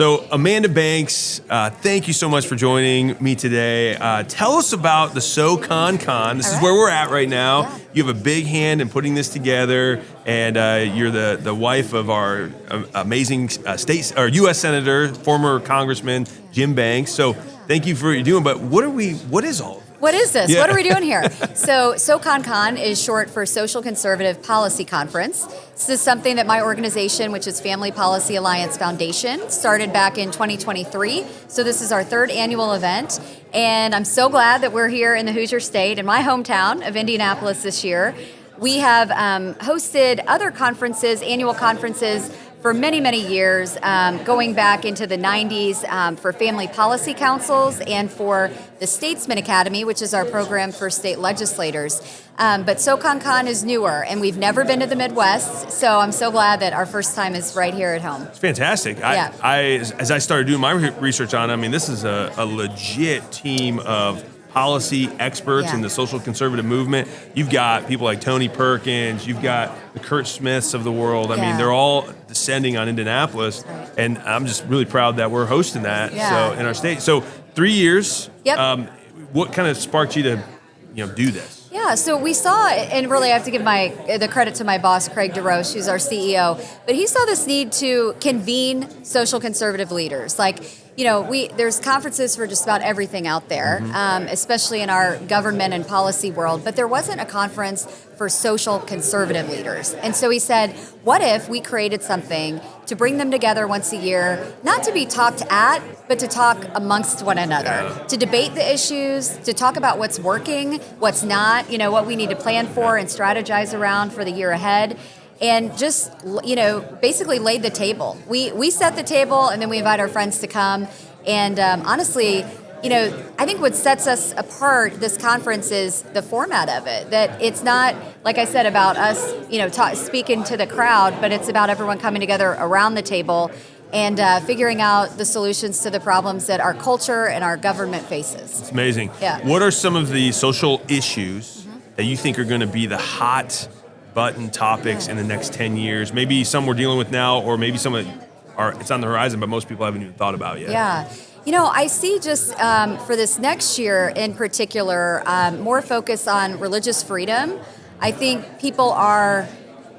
So Amanda Banks, thank you so much for joining me today. Tell us about the SoConCon. This is where we're at right now. Yeah. You have a big hand in putting this together, and you're the wife of our amazing state or U.S. Senator, former Congressman Jim Banks. So thank you for what you're doing. But what is all of this? What is this? Yeah. What are we doing here? So SoConCon is short for Social Conservative Policy Conference. This is something that my organization, which is Family Policy Alliance Foundation, started back in 2023. So this is our third annual event. And I'm so glad that we're here in the Hoosier State, in my hometown of Indianapolis this year. We have hosted other conferences, annual conferences, for many, many years, going back into the 90s for family policy councils and for the Statesman Academy, which is our program for state legislators. But SoConCon is newer, and we've never been to the Midwest, so I'm so glad that our first time is right here at home. It's fantastic. Yeah. As I started doing my research on it, I mean, this is a legit team of policy experts in the social conservative movement. You've got people like Tony Perkins, you've got the Kurt Smiths of the world. I mean, they're all descending on Indianapolis, and I'm just really proud that we're hosting that so in our state. So 3 years. Yep. What kind of sparked you to do this? Yeah, so we saw, and really I have to give the credit to my boss, Craig DeRoche, who's our CEO, but he saw this need to convene social conservative leaders. There's conferences for just about everything out there, especially in our government and policy world, but there wasn't a conference for social conservative leaders. And so he said, what if we created something to bring them together once a year, not to be talked at, but to talk amongst one another, to debate the issues, to talk about what's working, what's not, what we need to plan for and strategize around for the year ahead. And just, basically laid the table. We set the table, and then we invite our friends to come. And honestly, I think what sets us apart, this conference, is the format of it. That it's not, like I said, about us, speaking to the crowd, but it's about everyone coming together around the table and figuring out the solutions to the problems that our culture and our government faces. It's amazing. Yeah. What are some of the social issues that you think are going to be the hot button topics in the next 10 years? Maybe some we're dealing with now, or maybe some it's on the horizon, but most people haven't even thought about yet. Yeah. I see just for this next year in particular, more focus on religious freedom. I think people are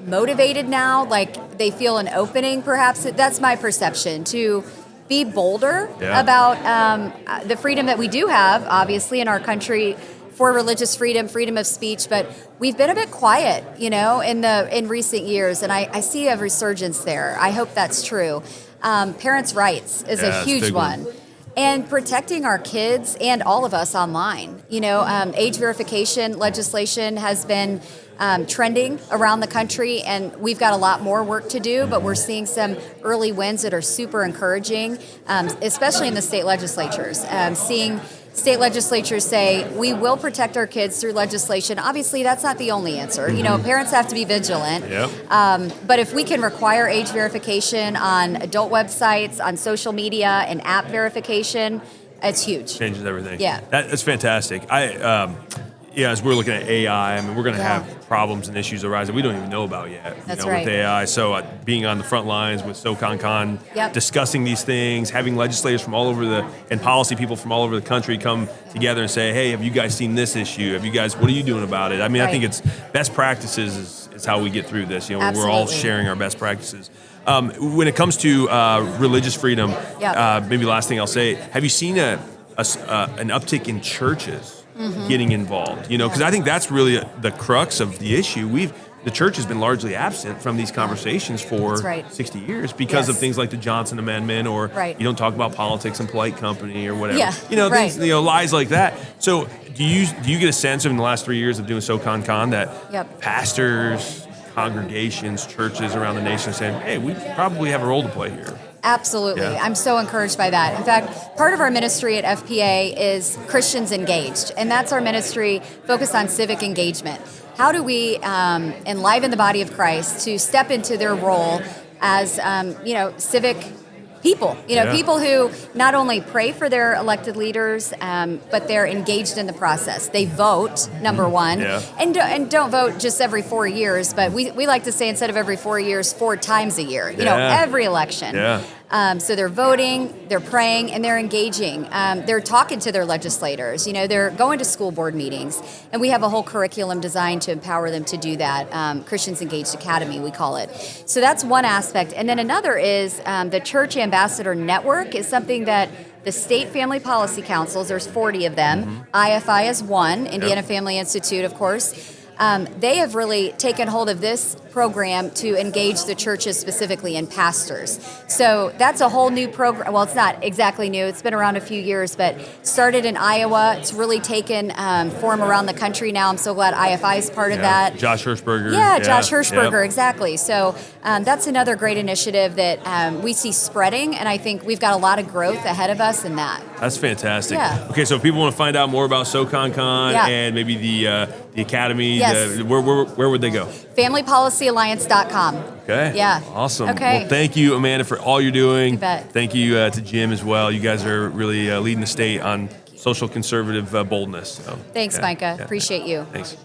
motivated now, like they feel an opening, perhaps. That's my perception, to be bolder about the freedom that we do have, obviously, in our country, for religious freedom, freedom of speech, but we've been a bit quiet, in recent years, and I see a resurgence there. I hope that's true. Parents' rights is a huge one. And protecting our kids and all of us online. Age verification legislation has been trending around the country, and we've got a lot more work to do, but we're seeing some early wins that are super encouraging, especially in the state legislatures. Seeing state legislatures say, we will protect our kids through legislation. Obviously, that's not the only answer. Parents have to be vigilant. But if we can require age verification on adult websites, on social media, and app verification, it's huge. Changes everything. Yeah. That's fantastic. As we're looking at AI, we're going to have problems and issues arising we don't even know about yet. That's right. With AI. So being on the front lines with SoConCon, discussing these things, having legislators from all over and policy people from all over the country come together and say, hey, have you guys seen this issue? What are you doing about it? I think it's best practices is how we get through this. We're all sharing our best practices. When it comes to religious freedom, maybe last thing I'll say, have you seen an uptick in churches getting involved? Because I think that's really the crux of the issue. The church has been largely absent from these conversations for 60 years because of things like the Johnson Amendment, or you don't talk about politics and polite company or whatever. Things, lies like that. So do you get a sense in the last 3 years of doing SoConCon that pastors, congregations, churches around the nation are saying, hey, we probably have a role to play here? Absolutely. I'm so encouraged by that. In fact, part of our ministry at FPA is Christians Engaged, and that's our ministry focused on civic engagement. How do we enliven the body of Christ to step into their role as, civic people, people who not only pray for their elected leaders, but they're engaged in the process. They vote, number one, and don't vote just every 4 years, but we like to say instead of every 4 years, 4 times a year, every election. So they're voting, they're praying, and they're engaging. They're talking to their legislators. They're going to school board meetings, and we have a whole curriculum designed to empower them to do that. Christians Engaged Academy, we call it. So that's one aspect, and then another is the Church Ambassador Network is something that the state family policy councils, there's 40 of them. IFI is one, Indiana Family Institute, of course. They have really taken hold of this program to engage the churches specifically and pastors. So that's a whole new program. Well, it's not exactly new. It's been around a few years, but started in Iowa. It's really taken form around the country now. I'm so glad IFI is part of that. Josh Hirschberger. Yeah, Josh Hirschberger, exactly. So that's another great initiative that we see spreading, and I think we've got a lot of growth ahead of us in that. That's fantastic. Yeah. Okay, so if people want to find out more about SoConCon and maybe the academy, where would they go? FamilyPolicyAlliance.com. Okay. Yeah. Awesome. Okay. Well, thank you, Amanda, for all you're doing. You bet. Thank you to Jim as well. You guys are really leading the state on social conservative boldness. So, Thanks, Micah. Appreciate you. Thanks.